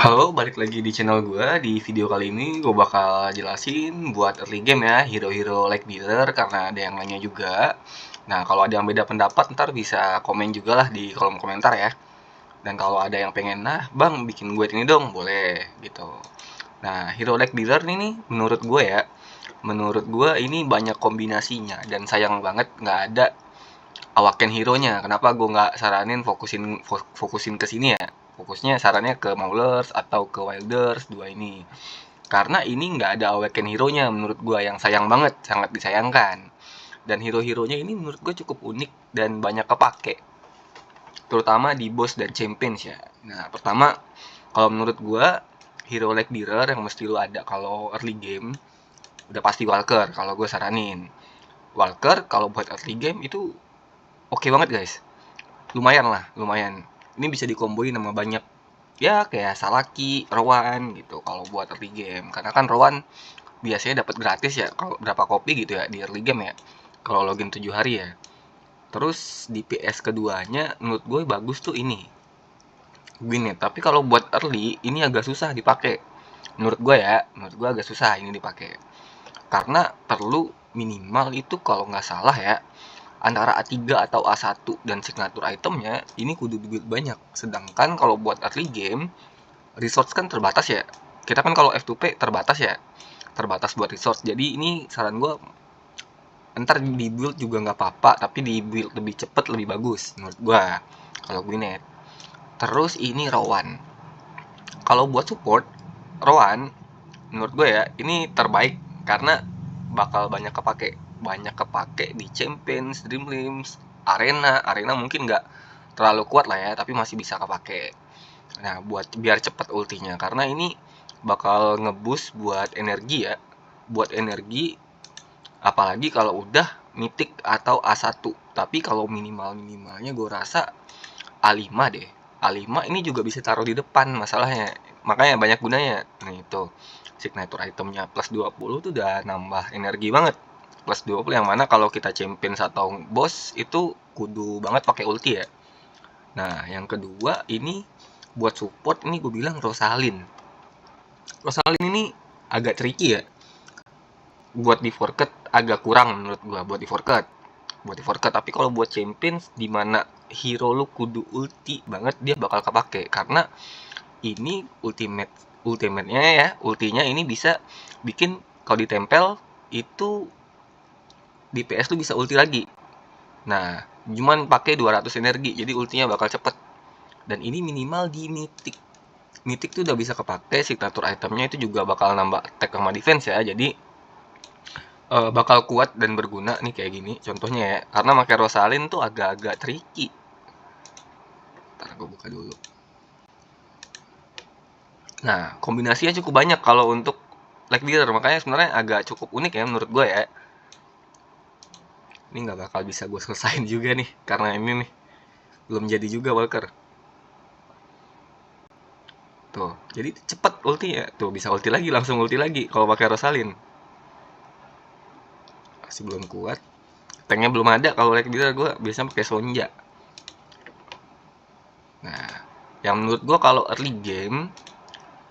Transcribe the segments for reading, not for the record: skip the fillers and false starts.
Halo, balik lagi di channel gue. Di video kali ini gue bakal jelasin buat early game ya, hero-hero like dealer, karena ada yang nanya juga. Nah, kalau ada yang beda pendapat, ntar bisa komen juga lah di kolom komentar ya. Dan kalau ada yang pengen, nah bang bikin gue ini dong, boleh gitu. Nah, hero like dealer ini nih, menurut gue ini banyak kombinasinya. Dan sayang banget nggak ada Awaken hero-nya. Kenapa gue nggak saranin fokusin ke sini ya? Fokusnya sarannya ke Maulers atau ke Wilders, dua ini. Karena ini nggak ada Awaken hero-nya menurut gue, yang sayang banget, sangat disayangkan. Dan hero-heronya ini menurut gue cukup unik dan banyak kepake, terutama di boss dan champions ya. Nah, pertama, kalau menurut gue hero like dealer yang mesti lu ada kalau early game udah pasti Walker. Kalau gue saranin Walker kalau buat early game itu oke banget guys, lumayan lah, lumayan. Ini bisa dikomboin sama banyak ya, kayak Salaki, Rowan gitu kalau buat early game. Karena kan Rowan biasanya dapat gratis ya, kalau berapa kopi gitu ya di early game ya, kalau login 7 hari ya. Terus di PS keduanya menurut gue bagus tuh ini Gwyneth, tapi kalau buat early ini agak susah dipakai menurut gue ya. Menurut gue agak susah ini dipakai karena perlu minimal itu kalau nggak salah ya antara A3 atau A1, dan signature itemnya ini kudu duit banyak. Sedangkan kalau buat early game, resource kan terbatas ya. Kita kan kalau F2P terbatas ya, terbatas buat resource. Jadi ini saran gue, ntar di build juga nggak apa-apa, tapi di build lebih cepet lebih bagus menurut gue kalau Gwyneth. Terus ini Rowan. Kalau buat support, Rowan menurut gue ya ini terbaik karena bakal banyak kepake di Champions, Dreamlims, Arena mungkin nggak terlalu kuat lah ya, tapi masih bisa kepake. Nah, buat biar cepet ultinya, karena ini bakal ngeboost buat energi ya, buat energi, apalagi kalau udah Mythic atau A1. Tapi kalau minimalnya gue rasa A5 deh. A5 ini juga bisa taruh di depan masalahnya, makanya banyak gunanya. Nah itu signature itemnya plus 20 tuh udah nambah energi banget. Plus 20 yang mana kalau kita champion atau boss itu kudu banget pakai ulti ya. Nah, yang kedua ini buat support, ini gue bilang Rosalind. Rosalind ini agak tricky ya. Buat di forket agak kurang menurut gue buat di forket. Tapi kalau buat champions di mana hero lu kudu ulti banget, dia bakal kepake karena ini ultimate-nya ya, ultinya ini bisa bikin kalau ditempel itu di PS tuh bisa ulti lagi. Nah, cuman pakai 200 energi, jadi ultinya bakal cepet. Dan ini minimal di Mythic. Mythic tuh udah bisa kepake, signature itemnya itu juga bakal nambah attack sama defense ya. Jadi bakal kuat dan berguna nih kayak gini contohnya ya. Karena pakai Rosalind tuh agak-agak tricky. Ntar gue buka dulu. Nah, kombinasinya cukup banyak kalau untuk like dealer, makanya sebenarnya agak cukup unik ya menurut gue ya. Ini nggak bakal bisa gue selesain juga nih, karena ini nih belum jadi juga Walker. Tuh, jadi cepet ulti ya. Tuh, bisa ulti lagi, langsung ulti lagi kalau pakai Rosalind. Masih belum kuat. Tanknya belum ada kalau like dealer, gue biasanya pakai Sonja. Nah, yang menurut gue kalau early game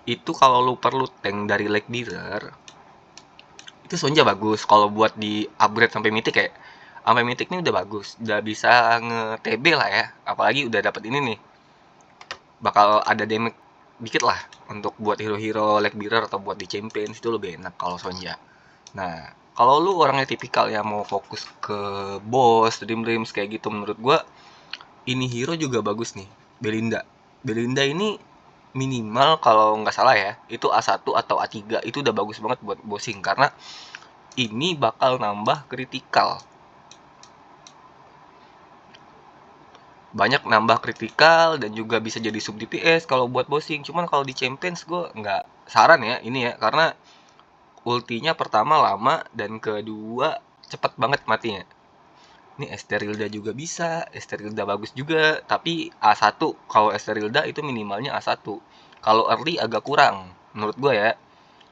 itu kalau lu perlu tank dari like dealer, itu Sonja bagus. Kalau buat di upgrade sampai mythic ya, sampai mythic ini udah bagus, udah bisa nge-TB lah ya. Apalagi udah dapat ini nih, bakal ada damage dikit lah untuk buat hero-hero like bearer atau buat di champions, itu lebih enak kalau Sonja. Nah, kalau lu orangnya tipikal ya mau fokus ke boss, dream dreams kayak gitu, menurut gua ini hero juga bagus nih, Belinda. Belinda ini minimal kalau nggak salah ya, itu A1 atau A3 itu udah bagus banget buat bossing, karena ini bakal nambah kritikal. Banyak nambah kritikal dan juga bisa jadi sub DPS kalau buat bossing. Cuman kalau di champions gue nggak saran ya ini ya, karena ultinya pertama lama dan kedua cepet banget matinya. Ini Esterilda juga bisa, Esterilda bagus juga, tapi A1. Kalau Esterilda itu minimalnya A1. Kalau early agak kurang menurut gue ya.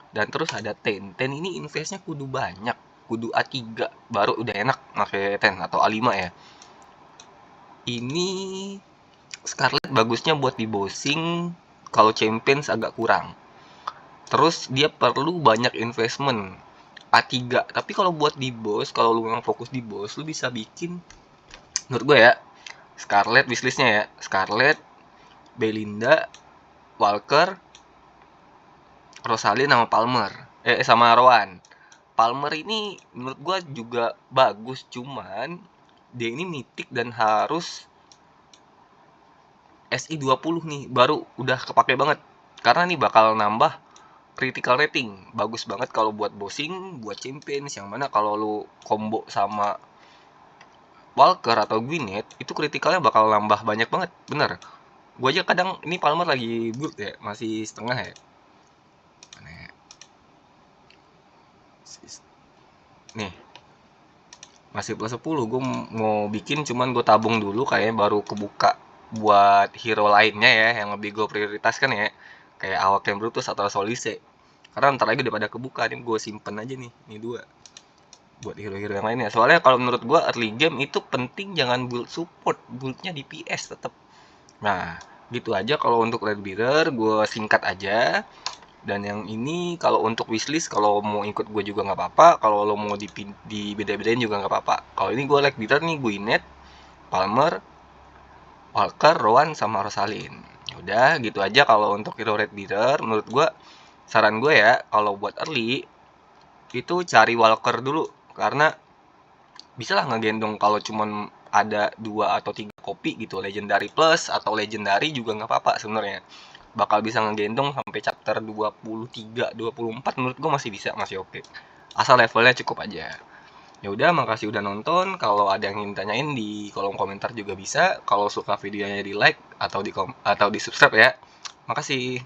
Dan terus ada Ten ini investnya kudu banyak, kudu A3 baru udah enak pakai Ten atau A5 ya. Ini Scarlet bagusnya buat di bossing kalau Champions agak kurang. Terus dia perlu banyak investment A3. Tapi kalau buat di boss, kalau lu memang fokus di boss, lu bisa bikin, menurut gue ya, Scarlet wishlistnya ya, Scarlet, Belinda, Walker, Rosalind sama Palmer. Sama Rowan. Palmer ini menurut gue juga bagus, cuman dia ini mythic dan harus SI 20 nih baru udah kepake banget. Karena nih bakal nambah critical rating. Bagus banget kalau buat bossing, buat champions, yang mana kalau lu combo sama Walker atau Gwyneth itu kritikalnya bakal nambah banyak banget, bener. Gue aja kadang ini Palmer lagi build ya, masih setengah ya. Nih, masih plus 10. Gue mau bikin cuman gue tabung dulu, kayaknya baru kebuka buat hero lainnya ya yang lebih gue prioritaskan ya. Kayak Awaken Brutus atau Solise. Karena ntar lagi udah pada kebuka, nih gue simpen aja nih, ini dua. Buat hero-hero yang lainnya. Soalnya kalau menurut gue early game itu penting jangan build support, buildnya DPS tetap. Nah, gitu aja kalau untuk Red Bearer, gue singkat aja. Dan yang ini kalau untuk wishlist, kalau mau ikut gue juga nggak apa-apa. Kalau lo mau di beda-bedain juga nggak apa-apa. Kalau ini gue like Bearer nih, Gwyneth, Palmer, Walker, Rowan, sama Rosalind. Udah gitu aja kalau untuk hero Red Bearer. Menurut gue, saran gue ya, kalau buat early itu cari Walker dulu, karena bisa lah ngegendong kalau cuman ada 2 atau 3 kopi gitu, legendary plus atau legendary juga nggak apa-apa sebenarnya. Bakal bisa ngegendong sampai chapter 23, 24 menurut gue masih bisa, masih oke. Asal levelnya cukup aja. Ya udah, makasih udah nonton. Kalau ada yang ingin tanyain di kolom komentar juga bisa. Kalau suka videonya di like atau di subscribe ya. Makasih.